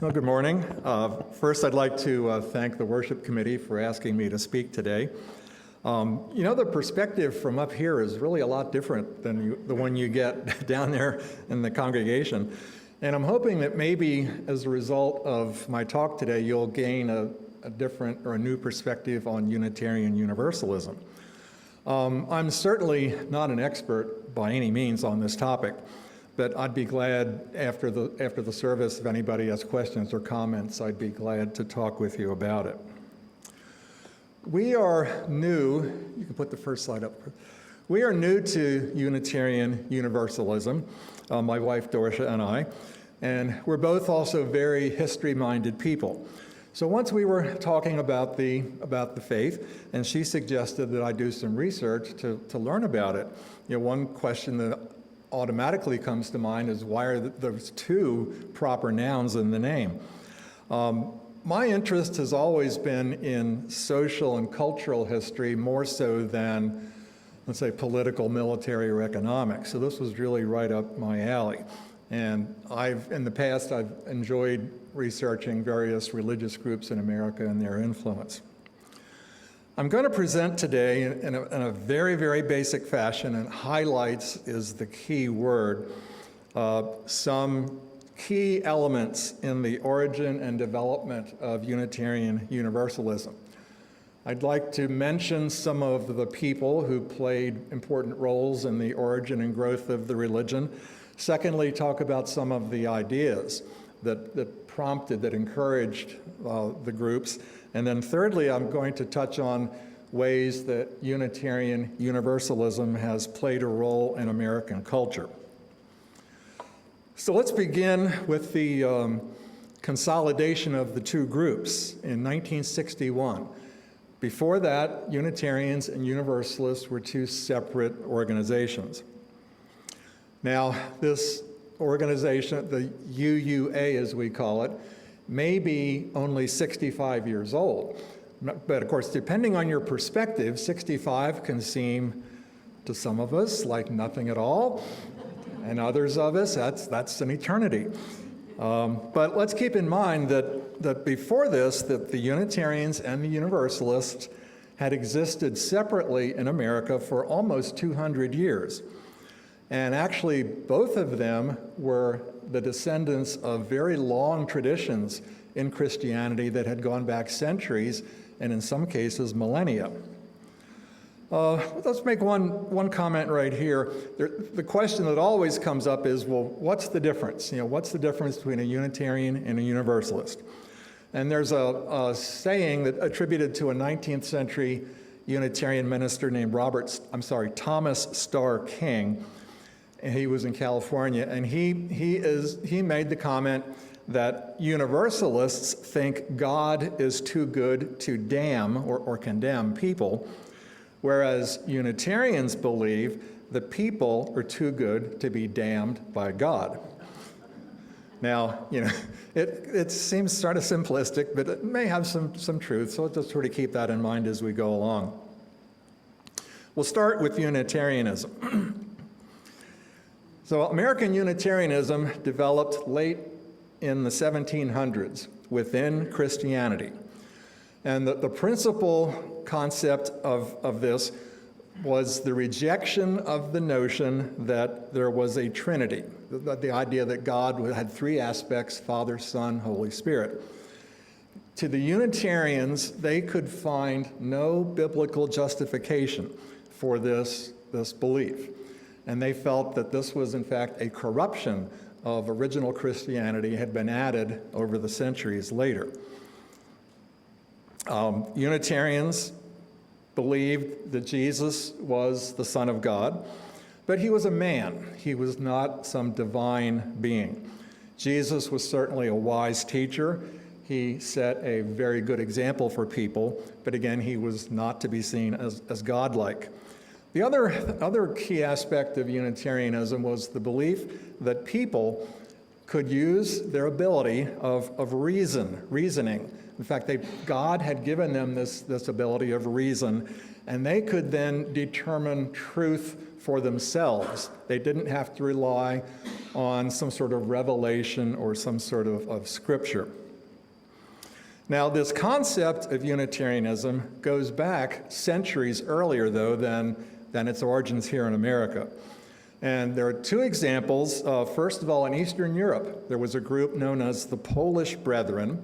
Well, good morning. First, I'd like to thank the worship committee for asking me to speak today. The perspective from up here is really a lot different than the one you get down there in the congregation. And I'm hoping that maybe as a result of my talk today, you'll gain a different or a new perspective on Unitarian Universalism. I'm certainly not an expert by any means on this topic, but I'd be glad after the service, if anybody has questions or comments, I'd be glad to talk with you about it. We are new, you can put the first slide up. We are new to Unitarian Universalism, my wife Dorsha and I, and we're both also very history-minded people. So once we were talking about the faith, and she suggested that I do some research to learn about it. One question that automatically comes to mind is why are those two proper nouns in the name? My interest has always been in social and cultural history more so than, let's say, political, military, or economics. So this was really right up my alley. And in the past, I've enjoyed researching various religious groups in America and their influence. I'm going to present today in a very, very basic fashion, and highlights is the key word, some key elements in the origin and development of Unitarian Universalism. I'd like to mention some of the people who played important roles in the origin and growth of the religion. Secondly, talk about some of the ideas that prompted, that encouraged the groups. And then thirdly, I'm going to touch on ways that Unitarian Universalism has played a role in American culture. So let's begin with the consolidation of the two groups in 1961. Before that, Unitarians and Universalists were two separate organizations. Now, this organization, the UUA as we call it, may be only 65 years old. But of course, depending on your perspective, 65 can seem to some of us like nothing at all, and others of us, that's an eternity. But let's keep in mind that before this, that the Unitarians and the Universalists had existed separately in America for almost 200 years. And actually, both of them were the descendants of very long traditions in Christianity that had gone back centuries, and in some cases, millennia. Let's make one comment right here. The question that always comes up is, well, what's the difference? What's the difference between a Unitarian and a Universalist? And there's a saying that attributed to a 19th century Unitarian minister named Thomas Starr King. He was in California, and he made the comment that Universalists think God is too good to damn or condemn people, whereas Unitarians believe that people are too good to be damned by God. Now, it seems sort of simplistic, but it may have some truth, so let's just sort of keep that in mind as we go along. We'll start with Unitarianism. So American Unitarianism developed late in the 1700s within Christianity. And the principal concept of this was the rejection of the notion that there was a Trinity, the idea that God had three aspects, Father, Son, Holy Spirit. To the Unitarians, they could find no biblical justification for this belief. And they felt that this was, in fact, a corruption of original Christianity, had been added over the centuries later. Unitarians believed that Jesus was the Son of God, but he was a man. He was not some divine being. Jesus was certainly a wise teacher. He set a very good example for people, but again, he was not to be seen as godlike. The other key aspect of Unitarianism was the belief that people could use their ability of reasoning. In fact, God had given them this ability of reason, and they could then determine truth for themselves. They didn't have to rely on some sort of revelation or some sort of scripture. Now, this concept of Unitarianism goes back centuries earlier, though, than its origins here in America. And there are two examples. First of all, in Eastern Europe, there was a group known as the Polish Brethren.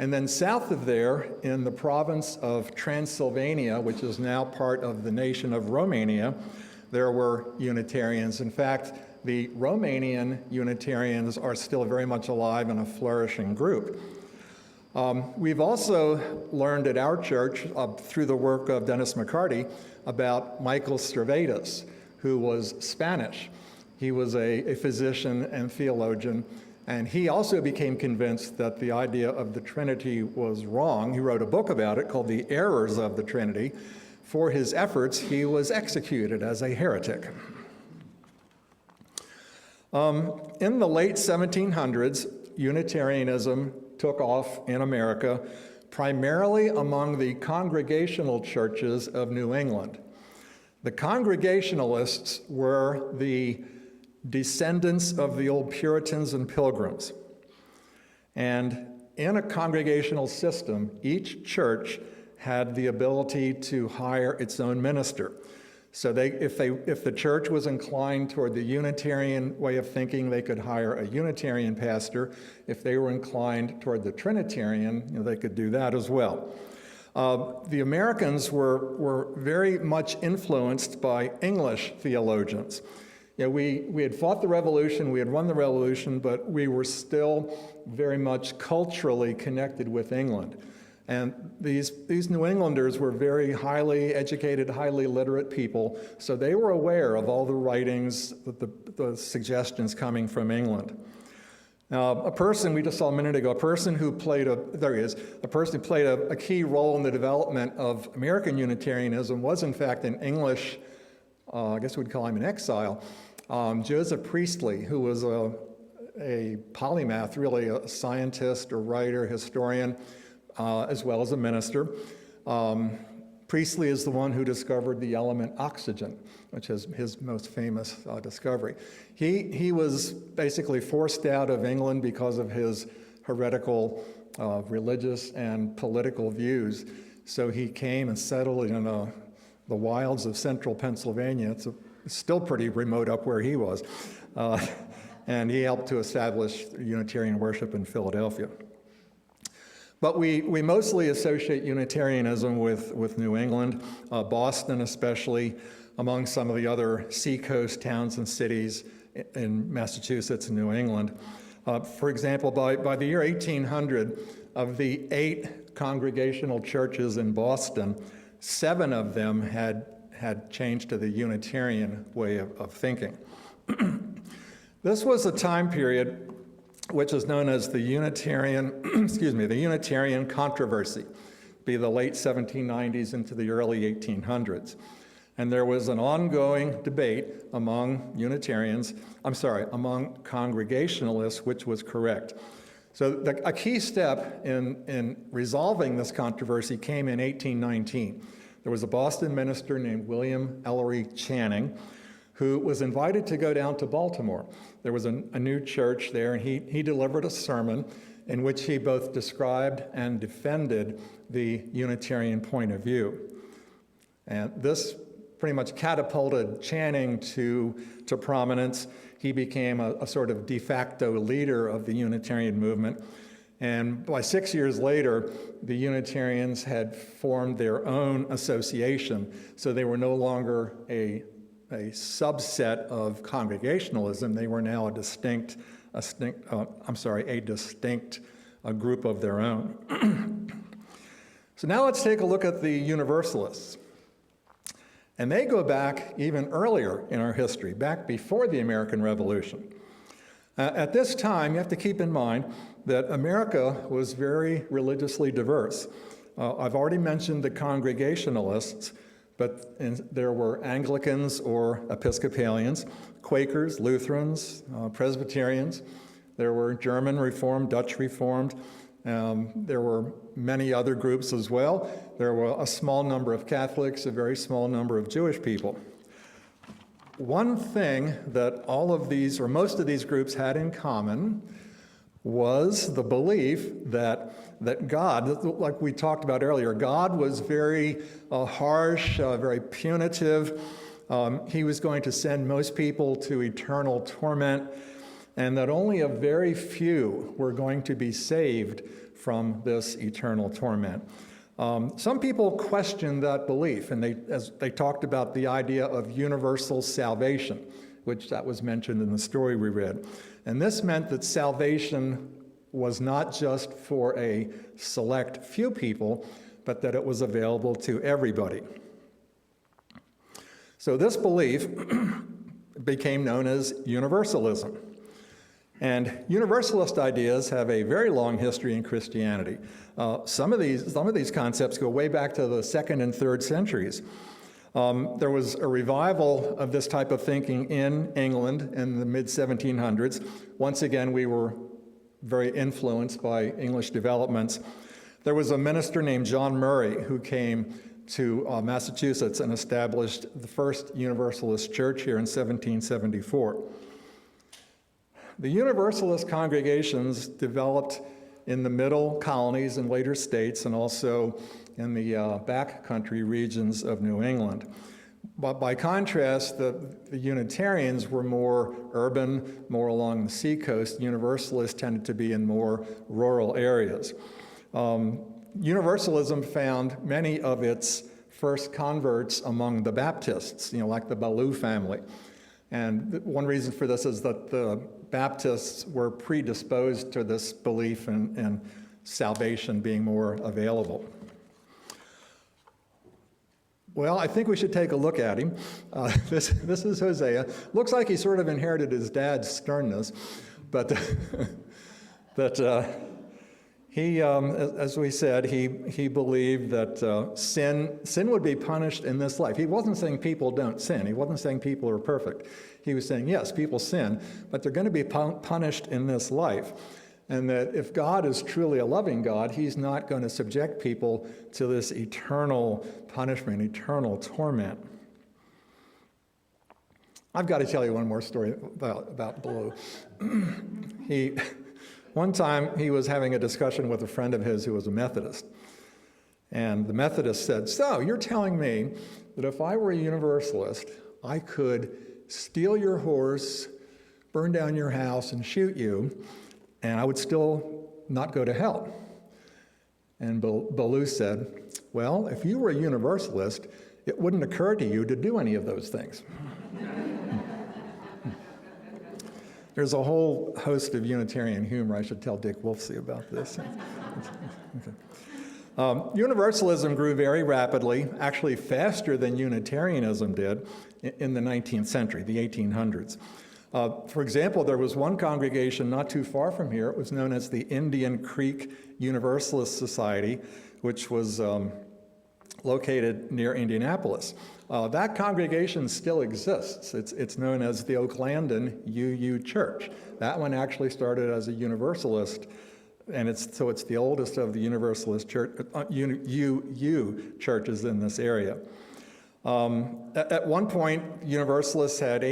And then south of there, in the province of Transylvania, which is now part of the nation of Romania, there were Unitarians. In fact, the Romanian Unitarians are still very much alive and a flourishing group. We've also learned at our church, through the work of Dennis McCarty, about Michael Servetus, who was Spanish. He was a physician and theologian, and he also became convinced that the idea of the Trinity was wrong. He wrote a book about it called The Errors of the Trinity. For his efforts, he was executed as a heretic. In the late 1700s, Unitarianism took off in America, primarily among the Congregational churches of New England. The Congregationalists were the descendants of the old Puritans and Pilgrims. And in a congregational system, each church had the ability to hire its own minister. So if the church was inclined toward the Unitarian way of thinking, they could hire a Unitarian pastor. If they were inclined toward the Trinitarian, they could do that as well. The Americans were very much influenced by English theologians. We had fought the revolution, we had won the revolution, but we were still very much culturally connected with England. And these New Englanders were very highly educated, highly literate people, so they were aware of all the writings, the suggestions coming from England. Now, a person we just saw a minute ago, a person who played a key role in the development of American Unitarianism was in fact an English, I guess we'd call him an exile, Joseph Priestley, who was a polymath, really a scientist, a writer, historian, as well as a minister. Priestley is the one who discovered the element oxygen, which is his most famous discovery. He was basically forced out of England because of his heretical religious and political views. So he came and settled in the wilds of central Pennsylvania. It's still pretty remote up where he was. And he helped to establish Unitarian worship in Philadelphia. But we mostly associate Unitarianism with New England, Boston especially, among some of the other seacoast towns and cities in Massachusetts and New England. For example, by the year 1800, of the 8 congregational churches in Boston, 7 of them had changed to the Unitarian way of thinking. This was a time period which is known as the Unitarian, the Unitarian controversy, be the late 1790s into the early 1800s. And there was an ongoing debate among among Congregationalists, which was correct. So a key step in resolving this controversy came in 1819. There was a Boston minister named William Ellery Channing, who was invited to go down to Baltimore. There was a new church there, and he delivered a sermon in which he both described and defended the Unitarian point of view. And this pretty much catapulted Channing to prominence. He became a sort of de facto leader of the Unitarian movement. And by 6 years later, the Unitarians had formed their own association, so they were no longer a subset of Congregationalism. They were now a distinct group of their own. So now let's take a look at the Universalists. And they go back even earlier in our history, back before the American Revolution. At this time, you have to keep in mind that America was very religiously diverse. I've already mentioned the Congregationalists, but there were Anglicans or Episcopalians, Quakers, Lutherans, Presbyterians. There were German Reformed, Dutch Reformed. There were many other groups as well. There were a small number of Catholics, a very small number of Jewish people. one thing that all of these, or most of these groups had in common was the belief that God, like we talked about earlier, God was very harsh, very punitive. He was going to send most people to eternal torment, and that only a very few were going to be saved from this eternal torment. Some people questioned that belief, and they talked about the idea of universal salvation, which that was mentioned in the story we read. And this meant that salvation was not just for a select few people, but that it was available to everybody. So this belief became known as Universalism. And Universalist ideas have a very long history in Christianity. Some of these concepts go way back to the 2nd and 3rd centuries. There was a revival of this type of thinking in England in the mid-1700s. Once again, we were very influenced by English developments. There was a minister named John Murray who came to Massachusetts and established the first Universalist church here in 1774. The Universalist congregations developed in the middle colonies and later states, and also in the backcountry regions of New England. But by contrast, the Unitarians were more urban, more along the seacoast. Universalists tended to be in more rural areas. Universalism found many of its first converts among the Baptists, like the Ballou family. And one reason for this is that the Baptists were predisposed to this belief in salvation being more available. Well, I think we should take a look at him. This is Hosea. Looks like he sort of inherited his dad's sternness, but he, as we said, he believed that sin would be punished in this life. He wasn't saying people don't sin. He wasn't saying people are perfect. He was saying, yes, people sin, but they're going to be punished in this life. And that if God is truly a loving God, he's not going to subject people to this eternal punishment, eternal torment. I've got to tell you one more story about Ballou. One time he was having a discussion with a friend of his who was a Methodist. And the Methodist said, so you're telling me that if I were a Universalist, I could steal your horse, burn down your house, and shoot you, and I would still not go to hell. And Ballou said, well, if you were a Universalist, it wouldn't occur to you to do any of those things. There's a whole host of Unitarian humor. I should tell Dick Wolfsey about this. Okay. Universalism grew very rapidly, actually faster than Unitarianism did in the 19th century, the 1800s. For example, there was one congregation not too far from here. It was known as the Indian Creek Universalist Society, which was located near Indianapolis. That congregation still exists. It's known as the Oaklandon UU Church. That one actually started as a Universalist, and it's the oldest of the Universalist church, UU churches in this area. At one point, Universalists had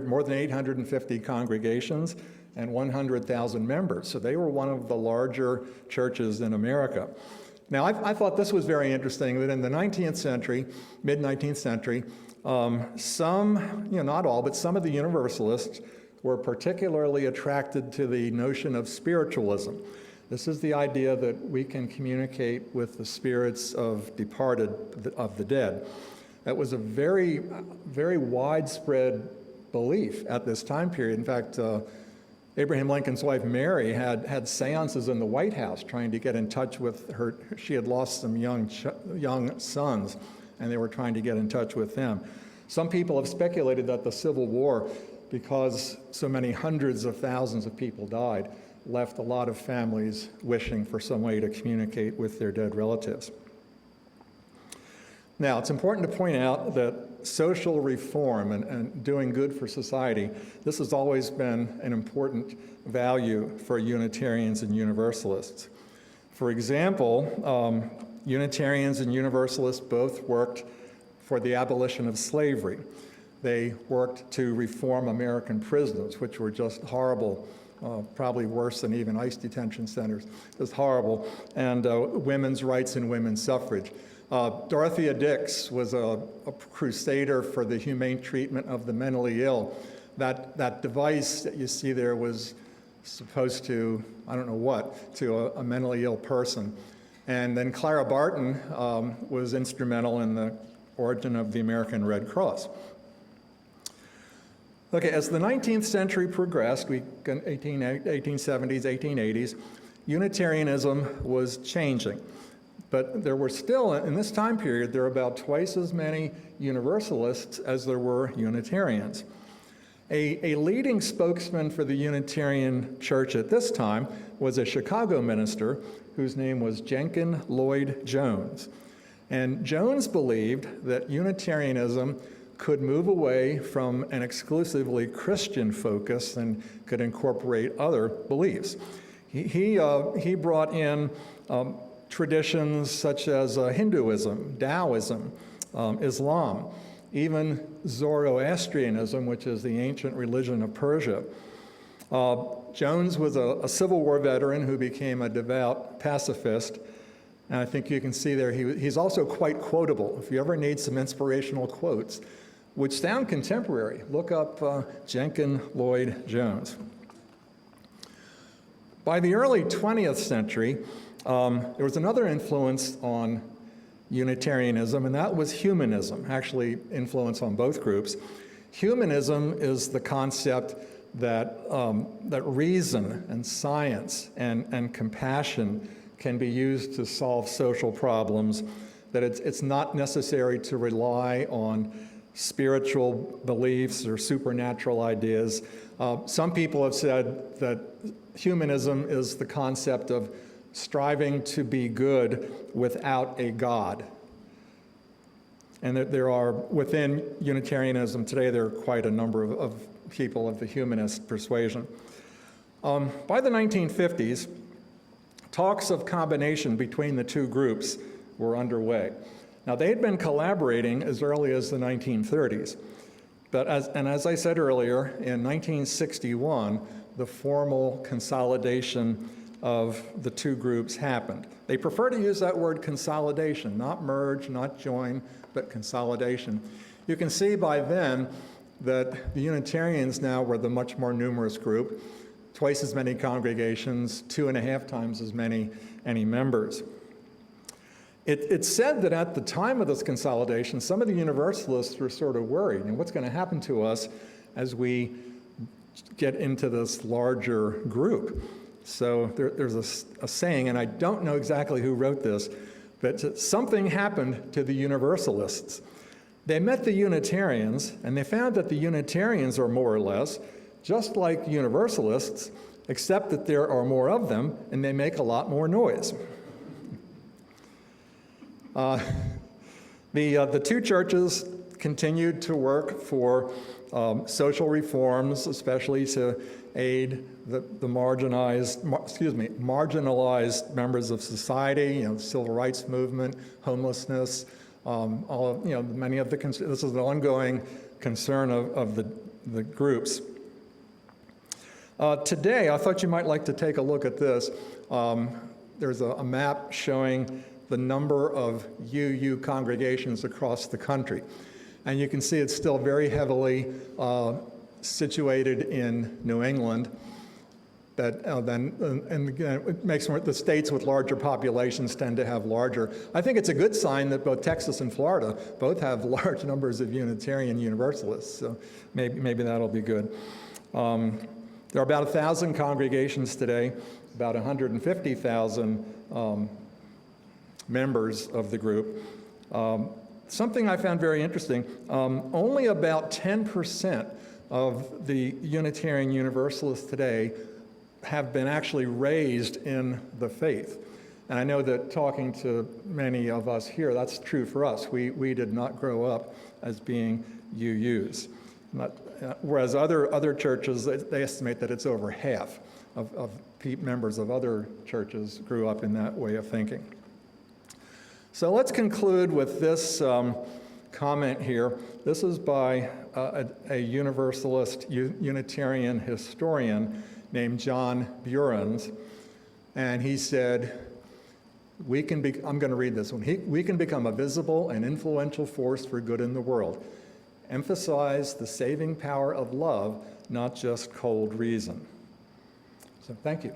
more than 850 congregations and 100,000 members. So they were one of the larger churches in America. Now, I thought this was very interesting that in the 19th century, mid-19th century, some, not all, but some of the Universalists were particularly attracted to the notion of spiritualism. This is the idea that we can communicate with the spirits of the dead. That was a very, very widespread belief at this time period. In fact, Abraham Lincoln's wife, Mary, had seances in the White House trying to get in touch with her. She had lost some young sons, and they were trying to get in touch with them. Some people have speculated that the Civil War, because so many hundreds of thousands of people died, left a lot of families wishing for some way to communicate with their dead relatives. Now, it's important to point out that social reform and doing good for society, this has always been an important value for Unitarians and Universalists. For example, Unitarians and Universalists both worked for the abolition of slavery. they worked to reform American prisons, which were just horrible, probably worse than even ICE detention centers. Just horrible. And women's rights and women's suffrage. Dorothea Dix was a crusader for the humane treatment of the mentally ill. That device that you see there was supposed to, I don't know what, to a mentally ill person. And then Clara Barton was instrumental in the origin of the American Red Cross. Okay, as the 19th century progressed, 1870s, 1880s, Unitarianism was changing. But there were still, in this time period, there were about twice as many Universalists as there were Unitarians. A leading spokesman for the Unitarian Church at this time was a Chicago minister whose name was Jenkin Lloyd Jones. And Jones believed that Unitarianism could move away from an exclusively Christian focus and could incorporate other beliefs. He brought in traditions such as Hinduism, Taoism, Islam, even Zoroastrianism, which is the ancient religion of Persia. Jones was a Civil War veteran who became a devout pacifist. And I think you can see there, he's also quite quotable. If you ever need some inspirational quotes, which sound contemporary, look up Jenkin Lloyd Jones. By the early 20th century, there was another influence on Unitarianism, and that was humanism, actually influence on both groups. Humanism is the concept that reason and science and compassion can be used to solve social problems, that it's not necessary to rely on spiritual beliefs or supernatural ideas. Some people have said that humanism is the concept of striving to be good without a God. And there are, within Unitarianism today, there are quite a number of people of the humanist persuasion. By the 1950s, talks of combination between the two groups were underway. Now, they had been collaborating as early as the 1930s, but as I said earlier, in 1961, the formal consolidation of the two groups happened. They prefer to use that word consolidation, not merge, not join, but consolidation. You can see by then that the Unitarians now were the much more numerous group, twice as many congregations, 2.5 times as many members. It's said that at the time of this consolidation, some of the Universalists were sort of worried, and what's going to happen to us as we get into this larger group? So there's a saying, and I don't know exactly who wrote this, but something happened to the Universalists. They met the Unitarians, and they found that the Unitarians are more or less just like Universalists, except that there are more of them, and they make a lot more noise. The two churches continued to work for social reforms, especially to aid the marginalized members of society, civil rights movement, homelessness, many of this is an ongoing concern of the groups. Today, I thought you might like to take a look at this. There's a map showing the number of UU congregations across the country. And you can see it's still very heavily situated in New England. It makes the states with larger populations tend to have larger. I think it's a good sign that both Texas and Florida both have large numbers of Unitarian Universalists, so maybe that'll be good. There are about 1,000 congregations today, about 150,000 members of the group. Something I found very interesting, only about 10% of the Unitarian Universalists today have been actually raised in the faith. And I know that talking to many of us here, that's true for us. We did not grow up as being UUs. Whereas other churches, they estimate that it's over half of members of other churches grew up in that way of thinking. So let's conclude with this comment here. This is by a Universalist Unitarian historian named John Burens, and he said, I'm going to read this one. We can become a visible and influential force for good in the world. Emphasize the saving power of love, not just cold reason. So thank you.